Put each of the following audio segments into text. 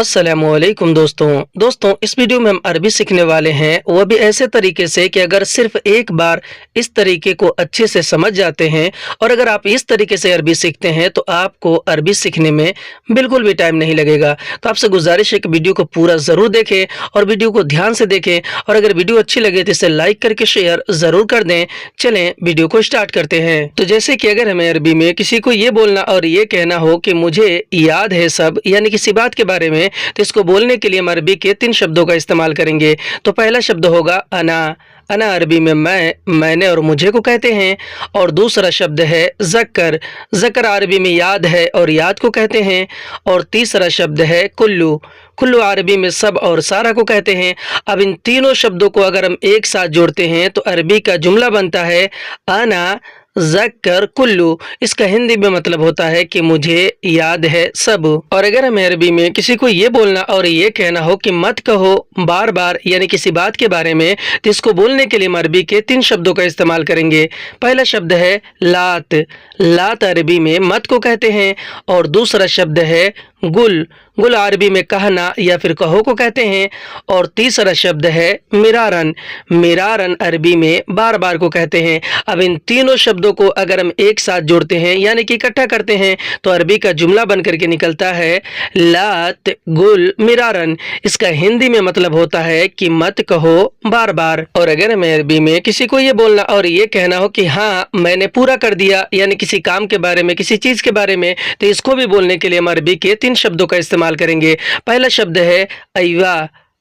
अस्सलामुअलैकुम दोस्तों इस वीडियो में हम अरबी सीखने वाले हैं, वह भी ऐसे तरीके से कि अगर सिर्फ एक बार इस तरीके को अच्छे से समझ जाते हैं और अगर आप इस तरीके से अरबी सीखते हैं तो आपको अरबी सीखने में बिल्कुल भी टाइम नहीं लगेगा। तो आपसे गुजारिश है कि वीडियो को पूरा ज़रूर देखें और वीडियो को ध्यान से देखें, और अगर वीडियो अच्छी लगे तो इसे लाइक करके शेयर ज़रूर कर दें। चलें वीडियो को स्टार्ट करते हैं। तो जैसे कि अगर हमें अरबी में किसी को ये बोलना और ये कहना हो कि मुझे याद है सब, यानी किसी बात के बारे में, तो इसको बोलने के लिए हम अरबी के 3 शब्दों का इस्तेमाल करेंगे। तो पहला शब्द होगा अना। अना अरबी में मैंने और मुझे को कहते हैं। और दूसरा शब्द है ज़क्र। ज़क्र अरबी में याद है और याद को कहते हैं। और तीसरा शब्द है कुल्लू। कुल्लू अरबी में सब और सारा को कहते हैं। अब इन तीनों शब्दों को अगर हम एक साथ जोड़ते हैं तो अरबी का जुमला बनता है अना ज़क्र कुल्लू। इसका हिंदी में मतलब होता है कि मुझे याद है सब। और अगर हमें अरबी में किसी को ये बोलना और ये कहना हो कि मत कहो बार बार, यानी किसी बात के बारे में, तो इसको बोलने के लिए हम अरबी के 3 शब्दों का इस्तेमाल करेंगे। पहला शब्द है लात। लात अरबी में मत को कहते हैं। और दूसरा शब्द है गुल। गुल अरबी में कहना या फिर कहो को कहते हैं। और तीसरा शब्द है मिरारन। मिरारन अरबी में बार बार को कहते हैं। अब इन तीनों शब्दों को अगर हम एक साथ जोड़ते हैं यानी कि इकट्ठा करते हैं तो अरबी का जुमला बन करके निकलता है लात गुल मिरारन। इसका हिंदी में मतलब होता है कि मत कहो बार बार। और अगर हमें अरबी में किसी को ये बोलना और ये कहना हो कि हाँ मैंने पूरा कर दिया, यानी किसी काम के बारे में, किसी चीज़ के बारे में, तो इसको भी बोलने के लिए हम अरबी के 3 शब्दों का इस्तेमाल करेंगे। पहला शब्द है अयवा।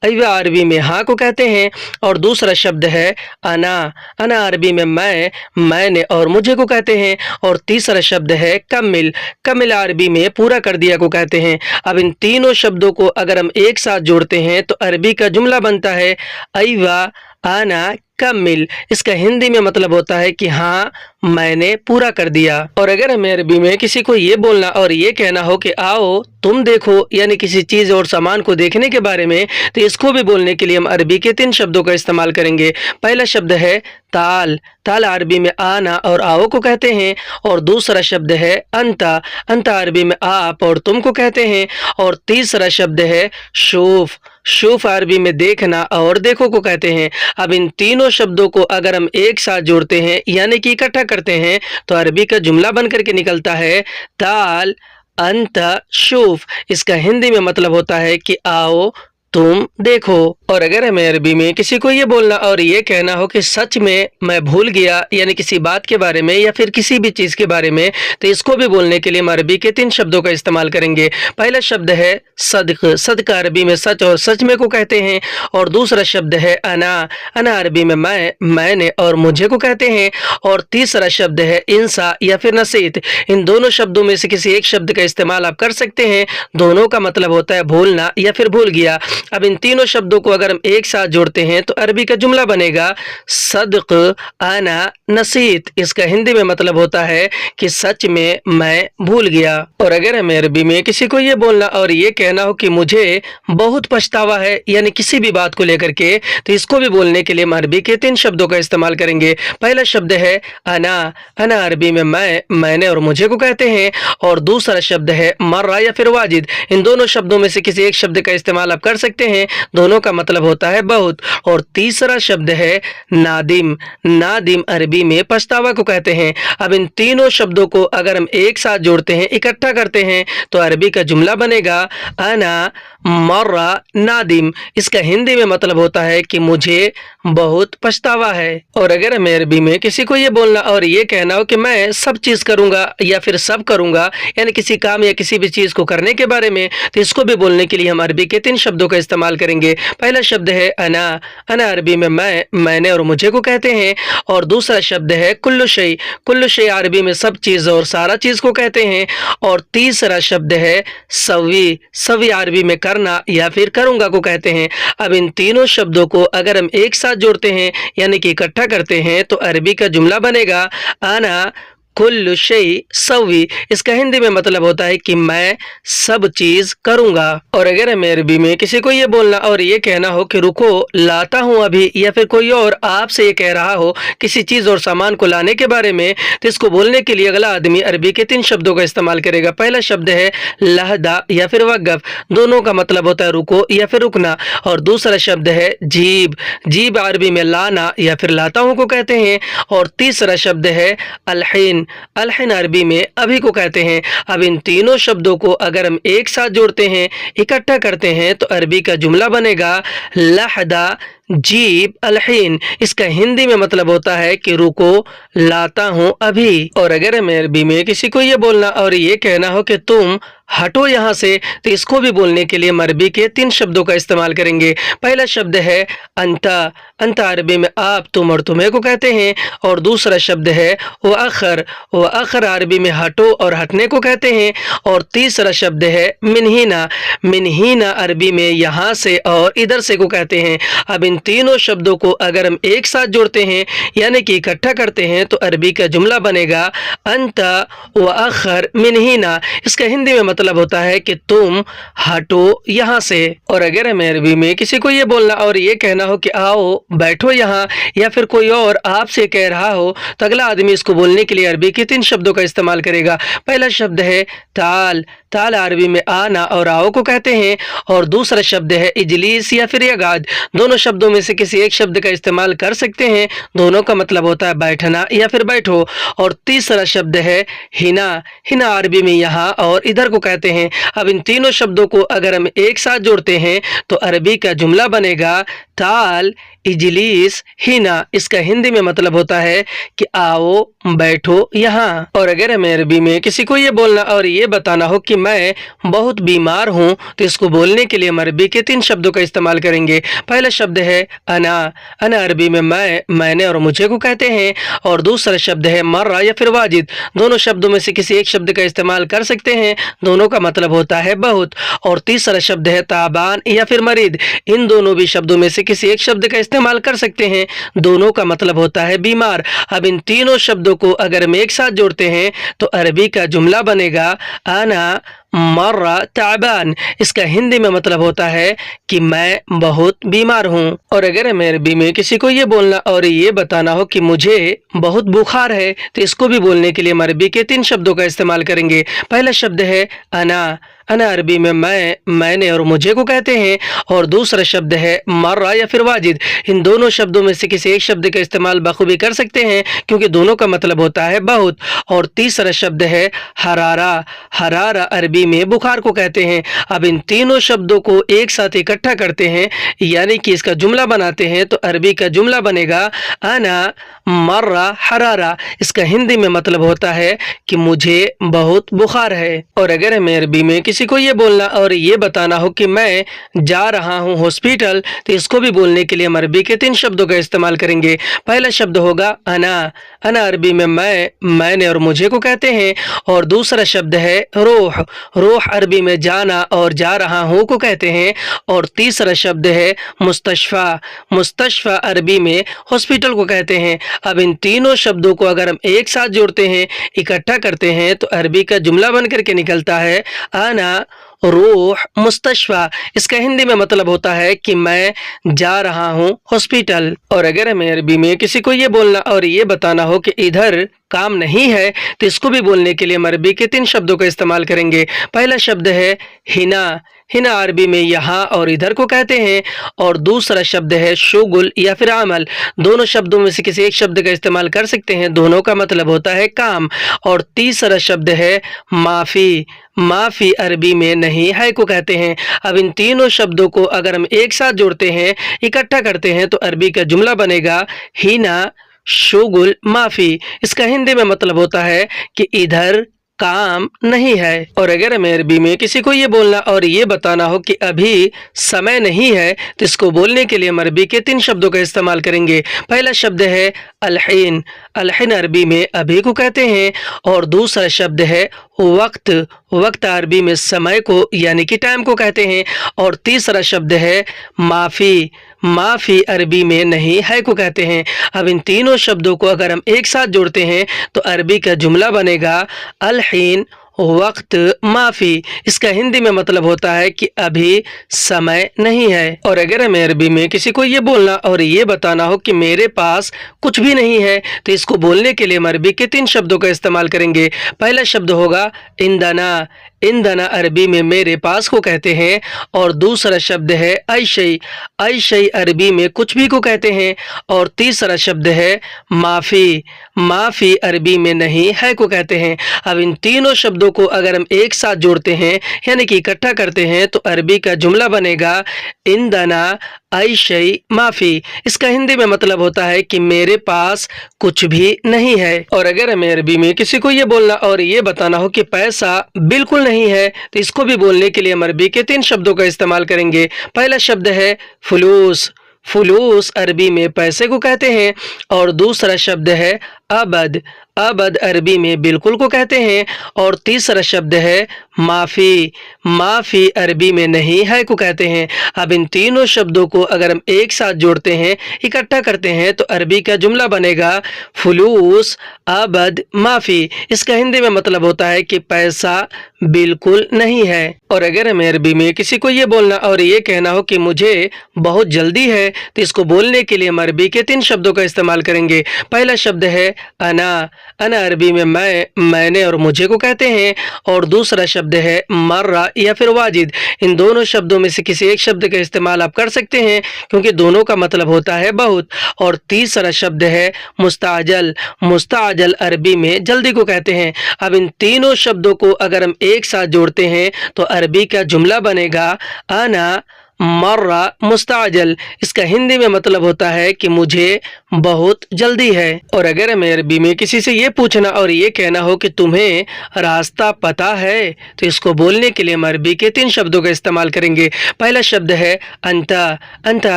अयवा अरबी में हाँ को कहते हैं। और दूसरा शब्द है अना। अना अरबी में मैंने और मुझे को कहते हैं। और तीसरा शब्द है कमिल। कमिल अरबी में पूरा कर दिया को कहते हैं। अब इन तीनों शब्दों को अगर हम एक साथ जोड़ते हैं तो अरबी का जुमला बनता है अयवा अना कमिल। इसका हिंदी में मतलब होता है कि हाँ मैंने पूरा कर दिया। और अगर हमें अरबी में किसी को ये बोलना और ये कहना हो कि आओ तुम देखो, यानी किसी चीज़ और सामान को देखने के बारे में, तो इसको भी बोलने के लिए हम अरबी के 3 शब्दों का इस्तेमाल करेंगे। पहला शब्द है ताल। ताल अरबी में आना और आओ को कहते हैं। और दूसरा शब्द है अंता। अंता अरबी में आप और तुम को कहते हैं। और तीसरा शब्द है शूफ। शूफ अरबी में देखना और देखो को कहते हैं। अब इन तीनों शब्दों को अगर हम एक साथ जोड़ते हैं यानी कि इकट्ठा करते हैं तो अरबी का जुमला बन करके निकलता है ताल अंता शूफ। इसका हिंदी में मतलब होता है कि आओ तुम देखो। और अगर हमें अरबी में किसी को ये बोलना और ये कहना हो कि सच में मैं भूल गया, यानी किसी बात के बारे में या फिर किसी भी चीज़ के बारे में, तो इसको भी बोलने के लिए हम अरबी के 3 शब्दों का इस्तेमाल करेंगे। पहला शब्द है सदक। सदक अरबी में सच और सच में को कहते हैं। और दूसरा शब्द है अना। अना अरबी में मैंने और मुझे को कहते हैं। और तीसरा शब्द है इंसा या फिर नसीत। इन दोनों शब्दों में से किसी एक शब्द का इस्तेमाल आप कर सकते हैं। दोनों का मतलब होता है भूलना या फिर भूल गया। अब इन तीनों शब्दों को अगर हम एक साथ जोड़ते हैं तो अरबी का जुमला बनेगा सदक अना नसीत। इसका हिंदी में मतलब होता है कि सच में मैं भूल गया। और अगर हमें अरबी में किसी को ये बोलना और ये कहना हो कि मुझे बहुत पछतावा है, यानी किसी भी बात को लेकर के, तो इसको भी बोलने के लिए हम अरबी के 3 शब्दों का इस्तेमाल करेंगे। पहला शब्द है अना। अना अरबी में मैंने और मुझे को कहते हैं। और दूसरा शब्द है मर्रा या फिर वाजिद। इन दोनों शब्दों में से किसी एक शब्द का इस्तेमाल आप कर सकते हैं, दोनों का मतलब होता है बहुत। और तीसरा शब्द है नादिम। नादिम अरबी में पछतावा को कहते हैं। अब इन तीनों शब्दों को अगर हम एक साथ जोड़ते हैं, इकट्ठा करते हैं, तो अरबी का जुमला बनेगा अना मर्रा नादिम। इसका हिंदी में मतलब होता है कि मुझे बहुत पछतावा है। और अगर हमें अरबी में किसी को ये बोलना और ये कहना हो कि मैं सब चीज़ करूँगा या फिर सब करूँगा, यानी किसी काम या किसी भी चीज़ को करने के बारे में, तो इसको भी बोलने के लिए हम अरबी के 3 शब्दों का इस्तेमाल करेंगे। पहला शब्द है अना। अना अरबी में मैंने और मुझे को कहते हैं। और दूसरा शब्द है कुल्लु शै। कुल्लु शै अरबी में सब चीज़ और सारा चीज़ को कहते हैं। और तीसरा शब्द है सवी। सवी अरबी में करना या फिर करूँगा को कहते हैं। अब इन तीनों शब्दों को अगर हम एक साथ जोड़ते हैं यानी कि इकट्ठा करते हैं तो अरबी का जुमला बनेगा अना कुल्लु शै सवी, इसका हिंदी में मतलब होता है कि मैं सब चीज करूंगा। और अगर हमें अरबी में किसी को ये बोलना और ये कहना हो कि रुको लाता हूँ अभी, या फिर कोई और आपसे ये कह रहा हो किसी चीज और सामान को लाने के बारे में, तो इसको बोलने के लिए अगला आदमी अरबी के 3 शब्दों का इस्तेमाल करेगा। पहला शब्द है लहदा या फिर वक़्फ़, दोनों का मतलब होता है रुको या फिर रुकना। और दूसरा शब्द है जीब, जीब अरबी में लाना या फिर लाता हूँ को कहते हैं। और तीसरा शब्द है अलहिन, अलहिन अरबी में अभी को कहते हैं। अब इन तीनों शब्दों को अगर हम एक साथ जोड़ते हैं, इकट्ठा करते हैं, तो अरबी का जुमला बनेगा लहदा जीब अलहीन। इसका हिंदी में मतलब होता है कि रुको लाता हूँ अभी। और अगर हमें अरबी में किसी को ये बोलना और ये कहना हो कि तुम हटो यहाँ से, तो इसको भी बोलने के लिए हम अरबी के 3 शब्दों का इस्तेमाल करेंगे। पहला शब्द है अंता, अंता अरबी में आप, तुम और तुम्हें को कहते हैं। और दूसरा शब्द है वअखर, वअखर अरबी में हटो और हटने को कहते हैं। और तीसरा शब्द है मिनहीना, मिनहीना अरबी में यहाँ से और इधर से को कहते हैं। अब इन तीनों शब्दों को अगर हम एक साथ जोड़ते हैं यानी कि इकट्ठा करते हैं, तो अरबी का जुमला बनेगा अंता वअखर मिनहीना। इसका हिंदी में मतलब होता है कि तुम हटो यहाँ से। और अगर हमें अरबी में किसी को ये बोलना और ये कहना हो कि आओ बैठो यहाँ, या फिर कोई और आपसे कह रहा हो, तो अगला आदमी इसको बोलने के लिए अरबी के 3 शब्दों का इस्तेमाल करेगा। पहला शब्द है ताल, ताल अरबी में आना और आओ को कहते हैं। और दूसरा शब्द है इजलीस या फिर यगाद, दोनों शब्दों में से किसी एक शब्द का इस्तेमाल कर सकते हैं, दोनों का मतलब होता है बैठना या फिर बैठो। और तीसरा शब्द है हिना, हिना अरबी में यहाँ और इधर को कहते हैं। अब इन तीनों शब्दों को अगर हम एक साथ जोड़ते हैं, तो अरबी का जुमला बनेगा ताल इजलीस हिना। इसका हिंदी में मतलब होता है कि आओ बैठो यहाँ। और अगर हमें अरबी में किसी को ये बोलना और ये बताना हो कि मैं बहुत बीमार हूँ, तो इसको बोलने के लिए हम अरबी के 3 शब्दों का इस्तेमाल करेंगे। पहला शब्द है अना, अना अरबी में मैं, मैंने और मुझे को कहते हैं। और दूसरा शब्द है मर्रा या फिर वाजिद, दोनों शब्दों में से किसी एक शब्द का इस्तेमाल कर सकते हैं, दोनों का मतलब होता है बहुत। और तीसरा शब्द है ताबान या फिर मरीद, इन दोनों भी शब्दों में से किसी एक शब्द का इस्तेमाल कर सकते हैं, दोनों का मतलब होता है बीमार। अब इन तीनों शब्दों को अगर हम एक साथ जोड़ते हैं, तो अरबी का जुमला बनेगा अना मर्रा ताबान। इसका हिंदी में मतलब होता है कि मैं बहुत बीमार हूँ। और अगर हमें अरबी में किसी को ये बोलना और ये बताना हो कि मुझे बहुत बुखार है, तो इसको भी बोलने के लिए हम अरबी के 3 शब्दों का इस्तेमाल करेंगे। पहला शब्द है अना, अना अरबी में मैं, मैंने और मुझे को कहते हैं। और दूसरा शब्द है मर्रा या फिर वाजिद, इन दोनों शब्दों में से किसी एक शब्द का इस्तेमाल बखूबी कर सकते हैं, क्योंकि दोनों का मतलब होता है बहुत। और तीसरा शब्द है हरारा, हरारा अरबी में बुखार को कहते हैं। अब इन तीनों शब्दों को एक साथ इकट्ठा करते हैं यानी कि इसका जुमला बनाते हैं, तो अरबी का जुमला बनेगा अना मर्रा हरारा। इसका हिंदी में मतलब होता है कि मुझे बहुत बुखार है। और अगर हमें अरबी में किसी को ये बोलना और ये बताना हो कि मैं जा रहा हूँ हॉस्पिटल, तो इसको भी बोलने के लिए हम अरबी के 3 शब्दों का इस्तेमाल करेंगे। पहला शब्द होगा अना, अना अरबी में मैं, मैंने और मुझे को कहते हैं। और दूसरा शब्द है रूह, रूह अरबी में जाना और जा रहा हूँ को कहते हैं। और तीसरा शब्द है मुस्तशफा, मुस्तशफा अरबी में हॉस्पिटल को कहते हैं। अब इन तीनों शब्दों को अगर हम एक साथ जोड़ते हैं, इकट्ठा करते हैं, तो अरबी का जुमला बन करके निकलता है आना रूह मुस्तशफा। इसका हिंदी में मतलब होता है कि मैं जा रहा हूँ हॉस्पिटल। और अगर हमें अरबी में किसी को ये बोलना और ये बताना हो कि इधर काम नहीं है, तो इसको भी बोलने के लिए हम अरबी के 3 शब्दों का इस्तेमाल करेंगे। पहला शब्द है हिना, हिना अरबी में यहाँ और इधर को कहते हैं। और दूसरा शब्द है शुगुल या फिर अमल, दोनों शब्दों में से किसी एक शब्द का इस्तेमाल कर सकते हैं, दोनों का मतलब होता है काम। और तीसरा शब्द है माफ़ी, माफ़ी अरबी में नहीं है को कहते हैं। अब इन तीनों शब्दों को अगर हम एक साथ जोड़ते हैं, इकट्ठा करते हैं, तो अरबी का जुमला बनेगा हिना शुगुल माफ़ी। इसका हिंदी में मतलब होता है कि इधर काम नहीं है। और अगर हमें अरबी में किसी को ये बोलना और ये बताना हो कि अभी समय नहीं है, तो इसको बोलने के लिए हम अरबी के 3 शब्दों का इस्तेमाल करेंगे। पहला शब्द है अलहीन, अलहीन अरबी में अभी को कहते हैं। और दूसरा शब्द है वक्त, वक्त अरबी में समय को यानी कि टाइम को कहते हैं। और तीसरा शब्द है माफ़ी, माफ़ी अरबी में नहीं है को कहते हैं। अब इन तीनों शब्दों को अगर हम एक साथ जोड़ते हैं तो अरबी का जुमला बनेगा अल-हीन वक्त माफ़ी। इसका हिंदी में मतलब होता है कि अभी समय नहीं है। और अगर हमें अरबी में किसी को ये बोलना और ये बताना हो कि मेरे पास कुछ भी नहीं है, तो इसको बोलने के लिए हम अरबी के 3 शब्दों का इस्तेमाल करेंगे। पहला शब्द होगा इंदना, इंदना अरबी में मेरे पास को कहते हैं। और दूसरा शब्द है ऐशई, ऐशई अरबी में कुछ भी को कहते हैं। और तीसरा शब्द है माफ़ी, माफ़ी अरबी में नहीं है को कहते हैं। अब इन तीनों शब्दों को अगर हम एक साथ जोड़ते हैं यानी कि इकट्ठा करते हैं तो अरबी का जुमला बनेगा इंदना ऐशई माफ़ी। इसका हिंदी में मतलब होता है कि मेरे पास कुछ भी नहीं है। और अगर हमें अरबी में किसी को ये बोलना और ये बताना हो कि पैसा बिल्कुल नहीं है, तो इसको भी बोलने के लिए हम अरबी के 3 शब्दों का इस्तेमाल करेंगे। पहला शब्द है फुलूस, फुलूस अरबी में पैसे को कहते हैं। और दूसरा शब्द है अबद, अबद अरबी में बिल्कुल को कहते हैं। और तीसरा शब्द है माफ़ी, माफ़ी अरबी में नहीं है को कहते हैं। अब इन तीनों शब्दों को अगर हम एक साथ जोड़ते हैं, इकट्ठा करते हैं तो अरबी का जुमला बनेगा फुलूस अबद माफ़ी। इसका हिंदी में मतलब होता है कि पैसा बिल्कुल नहीं है। और अगर हमें अरबी में किसी को ये बोलना और ये कहना हो कि मुझे बहुत जल्दी है, तो इसको बोलने के लिए हम अरबी के 3 शब्दों का इस्तेमाल करेंगे। पहला शब्द है अना, अना अरबी में मैं, मैंने और मुझे को कहते हैं। और दूसरा शब्द है मर्रा या फिर वाजिद। इन दोनों शब्दों में से किसी एक शब्द का इस्तेमाल आप कर सकते हैं क्योंकि दोनों का मतलब होता है बहुत। और तीसरा शब्द है मुस्ताजल, मुस्ताजल अरबी में जल्दी को कहते हैं। अब इन तीनों शब्दों को अगर हम एक साथ जोड़ते हैं तो अरबी का जुमला बनेगा अना मर्रा मुस्ताजल। इसका हिंदी में मतलब होता है कि मुझे बहुत जल्दी है। और अगर हमें अरबी में किसी से ये पूछना और ये कहना हो कि तुम्हें रास्ता पता है, तो इसको बोलने के लिए हम अरबी के 3 शब्दों का इस्तेमाल करेंगे। पहला शब्द है अंता, अंता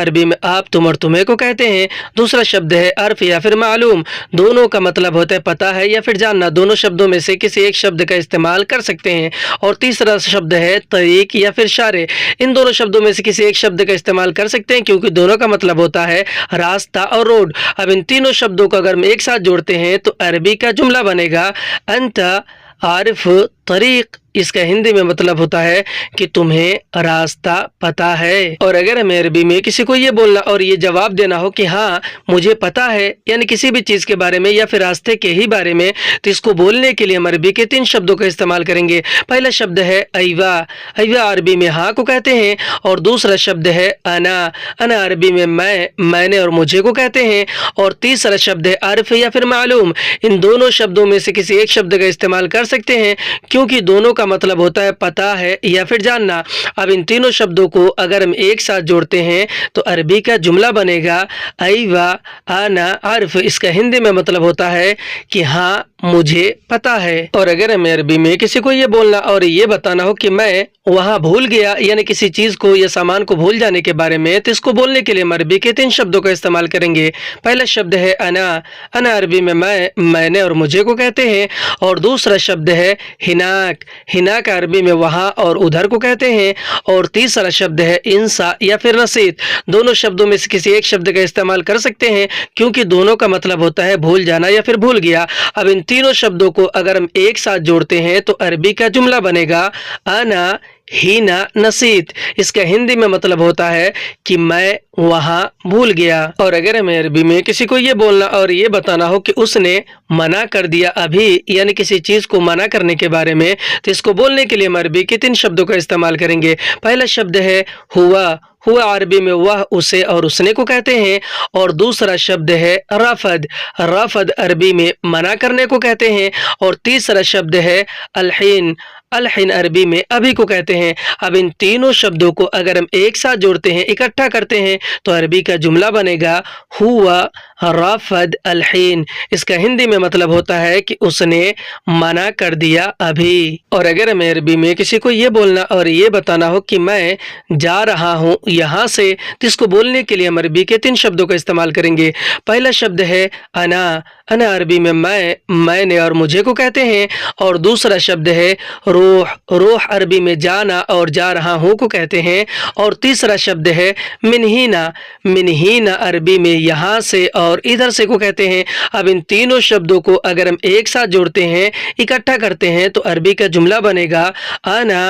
अरबी में आप, तुम और तुम्हें को कहते हैं। दूसरा शब्द है अर्फ या फिर मालूम, दोनों का मतलब होता है पता है या फिर जानना। दोनों शब्दों में से किसी एक शब्द का इस्तेमाल कर सकते हैं। और तीसरा शब्द है तरीक या फिर इशारे, इन दोनों शब्दों में से किसी एक शब्द का इस्तेमाल कर सकते हैं क्योंकि दोनों का मतलब होता है रास्ता और रोड। अब इन तीनों शब्दों को अगर हम एक साथ जोड़ते हैं तो अरबी का जुमला बनेगा अंता आरिफ तरीक। इसका हिंदी में मतलब होता है कि तुम्हें रास्ता पता है। और अगर हमें अरबी में किसी को ये बोलना और ये जवाब देना हो कि हाँ मुझे पता है, यानी किसी भी चीज़ के बारे में या फिर रास्ते के ही बारे में, तो इसको बोलने के लिए हम अरबी के 3 शब्दों का इस्तेमाल करेंगे। पहला शब्द है अयवा, अयवा अरबी में हाँ को कहते हैं। और दूसरा शब्द है अना, अना अरबी में मैं, मैंने और मुझे को कहते हैं। और तीसरा शब्द है अर्फ या फिर मालूम, इन दोनों शब्दों में से किसी एक शब्द का इस्तेमाल कर सकते हैं क्योंकि दोनों का मतलब होता है पता है या फिर जानना। अब इन तीनों शब्दों को अगर हम एक साथ जोड़ते हैं तो अरबी का जुमला बनेगा अयवा आना अर्फ। इसका हिंदी में मतलब होता है कि हाँ मुझे पता है। और अगर हमें अरबी में किसी को ये बोलना और ये बताना हो कि मैं वहाँ भूल गया, यानी किसी चीज़ को या सामान को भूल जाने के बारे में, तो इसको बोलने के लिए हम अरबी के 3 शब्दों का इस्तेमाल करेंगे। पहला शब्द है अना, अना अरबी में मैं, मैंने और मुझे को कहते हैं। और दूसरा शब्द है हिनाक, हिनाक अरबी में वहाँ और उधर को कहते हैं। और तीसरा शब्द है इंसा या फिर नसीत, दोनों शब्दों में से किसी एक शब्द का इस्तेमाल कर सकते हैं क्योंकि दोनों का मतलब होता है भूल जाना या फिर भूल गया। अब इन तीनों शब्दों को अगर हम एक साथ जोड़ते हैं तो अरबी का जुमला बनेगा अना हीना नसीत। इसका हिंदी में मतलब होता है कि मैं वहाँ भूल गया। और अगर हमें अरबी में किसी को ये बोलना और ये बताना हो कि उसने मना कर दिया अभी, यानी किसी चीज़ को मना करने के बारे में, तो इसको बोलने के लिए हम अरबी के 3 शब्दों का इस्तेमाल करेंगे। पहला शब्द है हुआ, हुआ अरबी में वह, उसे और उसने को कहते हैं। और दूसरा शब्द है रफद, रफद अरबी में मना करने को कहते हैं। और तीसरा शब्द है अलहीन, अलहीन अरबी में अभी को कहते हैं। अब इन तीनों शब्दों को अगर हम एक साथ जोड़ते हैं, इकट्ठा करते हैं, तो अरबी का जुमला बनेगा हुआ रफद अलहीन। इसका हिंदी में मतलब होता है कि उसने मना कर दिया अभी। और अगर हमें अरबी में किसी को ये बोलना और ये बताना हो कि मैं जा रहा हूँ यहाँ से, तो इसको बोलने के लिए हम अरबी के 3 शब्दों का इस्तेमाल करेंगे। पहला शब्द है अना। अना अरबी में मैंने और मुझे को कहते हैं। और दूसरा शब्द है रूह। रूह अरबी में जाना और जा रहा हूँ को कहते हैं। और तीसरा शब्द है मिनहीना। मिनहीना अरबी में यहाँ से और इधर से को कहते हैं। अब इन तीनों शब्दों को अगर हम एक साथ जोड़ते हैं, इकट्ठा करते हैं, तो अरबी का जुमला बनेगा अना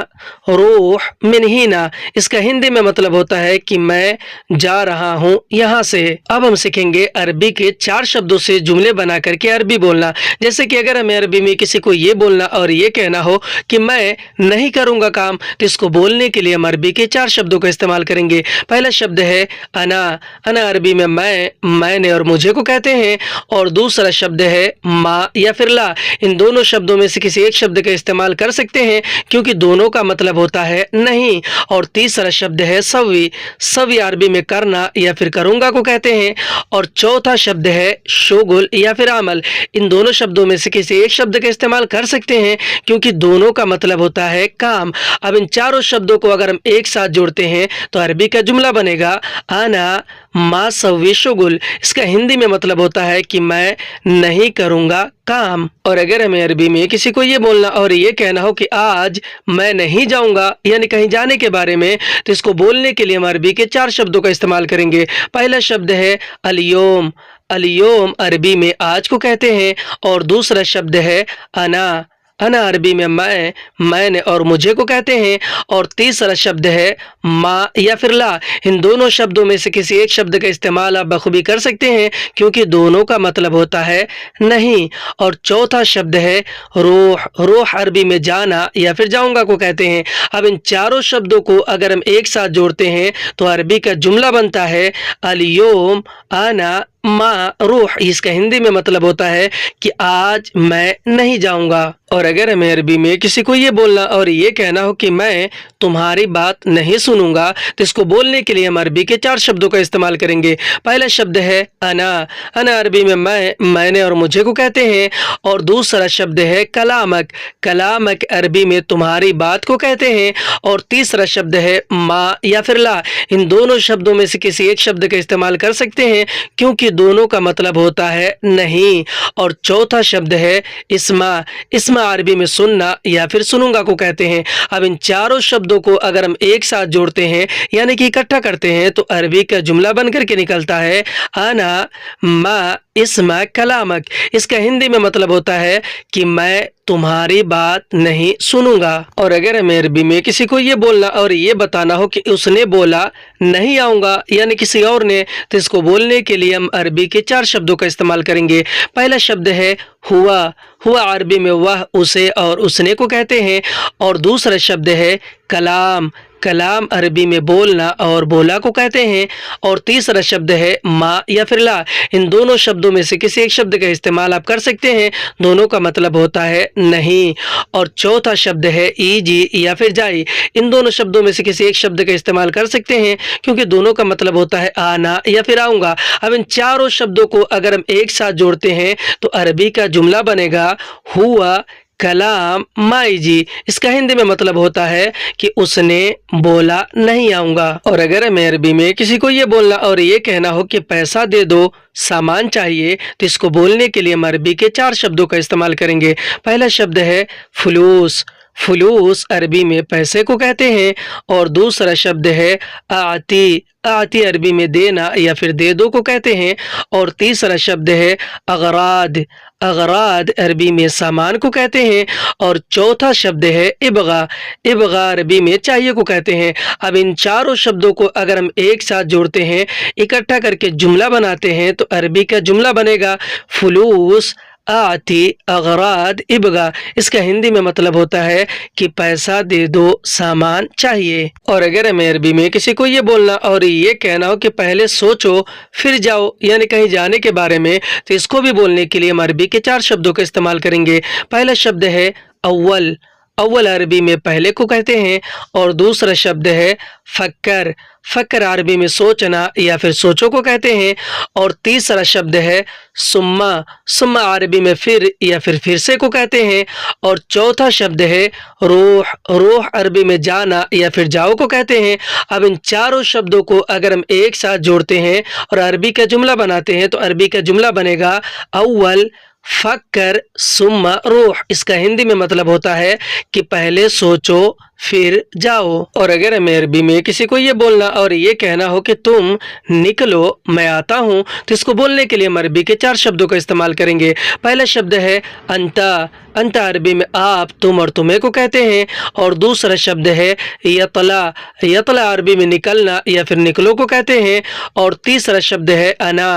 रूह मिनहीना। इसका हिंदी में मतलब होता है कि मैं जा रहा हूँ यहाँ से। अब हम सीखेंगे अरबी के 4 शब्दों से जुमले बना करके अरबी बोलना। जैसे कि अगर हमें अरबी में किसी को ये बोलना और ये कहना हो कि मैं नहीं करूँगा काम, तो इसको बोलने के लिए हम अरबी के 4 शब्दों का इस्तेमाल करेंगे। पहला शब्द है अना। अना अरबी में मैंने और मुझे को कहते हैं। और दूसरा शब्द है माँ या फिर ला। इन दोनों शब्दों में से किसी एक शब्द का इस्तेमाल कर सकते हैं क्योंकि दोनों का मतलब होता है नहीं। और तीसरा शब्द है सवी। सवी अरबी में करना या फिर करूँगा को कहते हैं। और चौथा शब्द है शुगुल या फिर अमल। इन दोनों शब्दों में से किसी एक शब्द का इस्तेमाल कर सकते हैं क्योंकि दोनों का मतलब होता है काम। अब इन चारों शब्दों को अगर हम एक साथ जोड़ते हैं तो अरबी का जुमला बनेगा अना मा सवी शुगुल। इसका हिंदी में मतलब होता है कि मैं नहीं करूँगा काम। और अगर हमें अरबी में किसी को ये बोलना और ये कहना हो कि आज मैं नहीं जाऊँगा, यानी कहीं जाने के बारे में, तो इसको बोलने के लिए हम अरबी के 4 शब्दों का इस्तेमाल करेंगे। पहला शब्द है अलियोम। अलियोम अरबी में आज को कहते हैं। और दूसरा शब्द है अना। अना अरबी में मैंने और मुझे को कहते हैं। और तीसरा शब्द है माँ या फिर ला। इन दोनों शब्दों में से किसी एक शब्द का इस्तेमाल आप बखूबी कर सकते हैं क्योंकि दोनों का मतलब होता है नहीं। और चौथा शब्द है रूह। रूह अरबी में जाना या फिर जाऊंगा को कहते हैं। अब इन चारों शब्दों को अगर हम एक साथ जोड़ते हैं तो अरबी का जुमला बनता है अलियोम अना माँ रूह। इसका हिंदी में मतलब होता है कि आज मैं नहीं जाऊंगा। और अगर हमें अरबी में किसी को ये बोलना और ये कहना हो कि मैं तुम्हारी बात नहीं सुनूंगा, तो इसको बोलने के लिए हम अरबी के 4 शब्दों का इस्तेमाल करेंगे। पहला शब्द है अना। अना अरबी में मैंने और मुझे को कहते हैं। और दूसरा शब्द है कलामक। कलामक अरबी में तुम्हारी बात को कहते हैं। और तीसरा शब्द है माँ या फिर ला। इन दोनों शब्दों में से किसी एक शब्द का इस्तेमाल कर सकते हैं क्योंकि दोनों का मतलब होता है नहीं। और चौथा शब्द है इस्मा। इस्मा अरबी में सुनना या फिर सुनूंगा को कहते हैं। अब इन चारों शब्दों को अगर हम एक साथ जोड़ते हैं यानी कि इकट्ठा करते हैं तो अरबी का जुमला बनकर के निकलता है अना मा इस्मा कलामक। इसका हिंदी में मतलब होता है कि मैं तुम्हारी बात नहीं सुनूंगा। और अगर हमें अरबी में किसी को ये बोलना और ये बताना हो कि उसने बोला नहीं आऊँगा, यानी किसी और ने, तो इसको बोलने के लिए हम अरबी के 4 शब्दों का इस्तेमाल करेंगे। पहला शब्द है हुआ। हुआ अरबी में वह, उसे और उसने को कहते हैं। और दूसरा शब्द है कलाम। कलाम अरबी में बोलना और बोला को कहते हैं। और तीसरा शब्द है माँ या फिर ला। इन दोनों शब्दों में से किसी एक शब्द का इस्तेमाल आप कर सकते हैं, दोनों का मतलब होता है नहीं। और चौथा शब्द है ईजी या फिर जाई। इन दोनों शब्दों में से किसी एक शब्द का इस्तेमाल कर सकते हैं क्योंकि दोनों का मतलब होता है आना या फिर आऊँगा। अब इन चारों शब्दों को अगर हम एक साथ जोड़ते हैं तो अरबी का जुमला बनेगा हुआ कलाम माई जी। इसका हिंदी में मतलब होता है कि उसने बोला नहीं आऊँगा। और अगर हमें अरबी में किसी को ये बोलना और ये कहना हो कि पैसा दे दो, सामान चाहिए, तो इसको बोलने के लिए हम अरबी के 4 शब्दों का इस्तेमाल करेंगे। पहला शब्द है फुलूस। फुलूस अरबी में पैसे को कहते हैं। और दूसरा शब्द है आती। आती अरबी में देना या फिर दे दो को कहते हैं। और तीसरा शब्द है अगराद। अगराद अरबी में सामान को कहते हैं। और चौथा शब्द है इबगा। इबगा अरबी में चाहिए को कहते हैं। अब इन चारों शब्दों को अगर हम एक साथ जोड़ते हैं, इकट्ठा करके जुमला बनाते हैं, तो अरबी का जुमला बनेगा फुलूस आती अगराद इबगा। इसका हिंदी में मतलब होता है कि पैसा दे दो, सामान चाहिए। और अगर हमें अरबी में किसी को ये बोलना और ये कहना हो कि पहले सोचो फिर जाओ, यानी कहीं जाने के बारे में, तो इसको भी बोलने के लिए हम अरबी के 4 शब्दों का इस्तेमाल करेंगे। पहला शब्द है अव्वल। अव्वल अरबी में पहले को कहते हैं और दूसरा शब्द है फक्कर। फक्कर अरबी में सोचना या फिर सोचो को कहते हैं और तीसरा शब्द है सुम्मा। सुम्मा अरबी में फिर या फिर से को कहते हैं और चौथा शब्द है रूह। रूह अरबी में जाना या फिर जाओ को कहते हैं। अब इन चारों शब्दों को अगर हम एक साथ जोड़ते हैं और अरबी का जुमला बनाते हैं तो अरबी का जुमला बनेगा अव्वल फक्कर सुम्मा रूह। इसका हिंदी में मतलब होता है कि पहले सोचो फिर जाओ। और अगर हमें अरबी में किसी को ये बोलना और ये कहना हो कि तुम निकलो मैं आता हूँ, तो इसको बोलने के लिए हम अरबी के 4 शब्दों का इस्तेमाल करेंगे। पहला शब्द है अंता। अंता अरबी में आप, तुम और तुम्हें को कहते हैं और दूसरा शब्द है यतला। यतला अरबी में निकलना या फिर निकलो को कहते हैं और तीसरा शब्द है अना।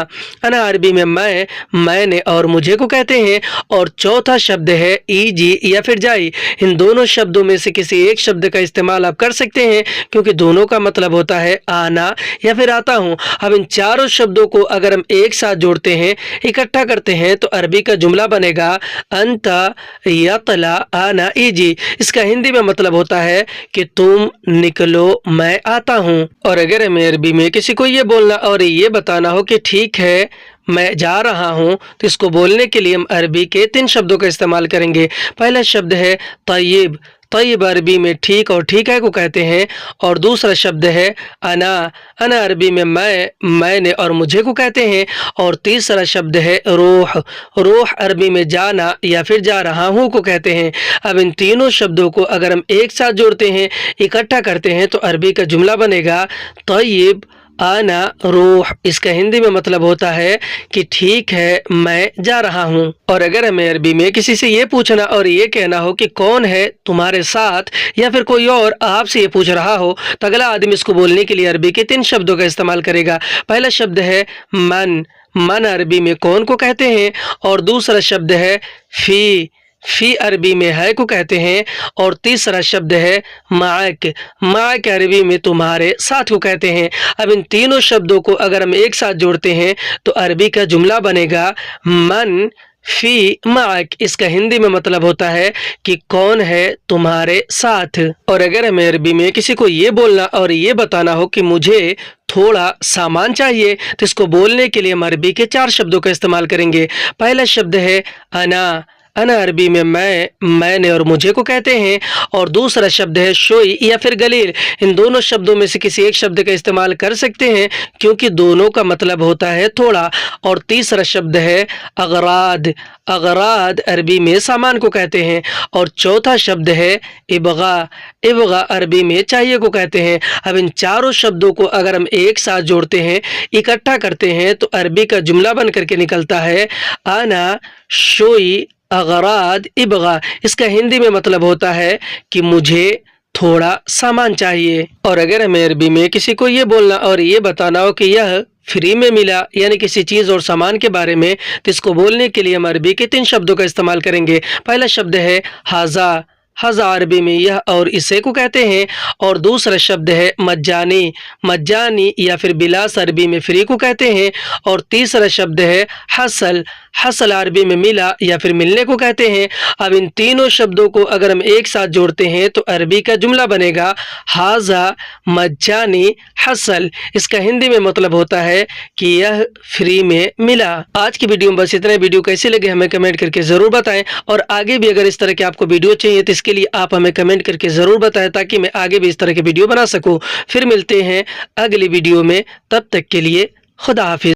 अना अरबी में मैं, मैंने और मुझे को कहते हैं और चौथा शब्द है ईजी या फिर जाई। इन दोनों शब्दों में से किसी एक शब्द का इस्तेमाल आप कर सकते हैं क्योंकि दोनों का मतलब होता है आना या फिर आता हूँ। अब इन चारों शब्दों को अगर हम एक साथ जोड़ते हैं, इकट्ठा करते हैं तो अरबी का जुमला बनेगा अंता यतला आना ईजी। इसका हिंदी में मतलब होता है कि तुम निकलो मैं आता हूँ। और अगर हमें अरबी में किसी को ये बोलना और ये बताना हो कि ठीक है मैं जा रहा हूँ, तो इसको बोलने के लिए हम अरबी के 3 शब्दों का इस्तेमाल करेंगे। पहला शब्द है तय्यब। तय्यब अरबी में ठीक और ठीक है को कहते हैं और दूसरा शब्द है अना। अना अरबी में मैं, मैंने और मुझे को कहते हैं और तीसरा शब्द है रूह। रूह अरबी में जाना या फिर जा रहा हूँ को कहते हैं। अब इन तीनों शब्दों को अगर हम एक साथ जोड़ते हैं, इकट्ठा करते हैं तो अरबी का जुमला बनेगा तय्यब आना रूह। इसका हिंदी में मतलब होता है कि ठीक है मैं जा रहा हूँ। और अगर हमें अरबी में किसी से ये पूछना और ये कहना हो कि कौन है तुम्हारे साथ या फिर कोई और आपसे ये पूछ रहा हो, तो अगला आदमी इसको बोलने के लिए अरबी के 3 शब्दों का इस्तेमाल करेगा। पहला शब्द है मन। मन अरबी में कौन को कहते हैं और दूसरा शब्द है फी। फी अरबी में है को कहते हैं और तीसरा शब्द है माक। माक अरबी में तुम्हारे साथ को कहते हैं। अब इन तीनों शब्दों को अगर हम एक साथ जोड़ते हैं तो अरबी का जुमला बनेगा मन फी माक। इसका हिंदी में मतलब होता है कि कौन है तुम्हारे साथ। और अगर हमें अरबी में किसी को ये बोलना और ये बताना हो कि मुझे थोड़ा सामान चाहिए, तो इसको बोलने के लिए हम अरबी के 4 शब्दों का इस्तेमाल करेंगे। पहला शब्द है अना। अना अरबी में मैं, मैंने और मुझे को कहते हैं और दूसरा शब्द है शोई या फिर गलील। इन दोनों शब्दों में से किसी एक शब्द का इस्तेमाल कर सकते हैं क्योंकि दोनों का मतलब होता है थोड़ा। और तीसरा शब्द है अगराद। अगराद अरबी में सामान को कहते हैं और चौथा शब्द है इबगा। इबगा अरबी में चाहिए को कहते हैं। अब इन चारों शब्दों को अगर हम एक साथ जोड़ते हैं, इकट्ठा करते हैं तो अरबी का जुमला बन करके निकलता है आना शोई अगराद इबगा। इसका हिंदी में मतलब होता है कि मुझे थोड़ा सामान चाहिए। और अगर हमें अरबी में किसी को ये बोलना और ये बताना हो कि यह फ्री में मिला यानी किसी चीज़ और सामान के बारे में, तो इसको बोलने के लिए हम अरबी के 3 शब्दों का इस्तेमाल करेंगे। पहला शब्द है हाजा। हाजा अरबी में यह और इसे को कहते हैं और दूसरा शब्द है मज्जानी। मज्जानी या फिर बिलास अरबी में फ्री को कहते हैं और तीसरा शब्द है हसल। हसल अरबी में मिला या फिर मिलने को कहते हैं। अब इन तीनों शब्दों को अगर हम एक साथ जोड़ते हैं तो अरबी का जुमला बनेगा हाजा मज्जानी हसल। इसका हिंदी में मतलब होता है कि यह फ्री में मिला। आज की वीडियो में बस इतना। वीडियो कैसी लगे हमें कमेंट करके ज़रूर बताएं और आगे भी अगर इस तरह के आपको वीडियो चाहिए तो इसके लिए आप हमें कमेंट करके ज़रूर बताएं ताकि मैं आगे भी इस तरह के वीडियो बना सकूं। फिर मिलते हैं अगली वीडियो में, तब तक के लिए खुदा हाफिज।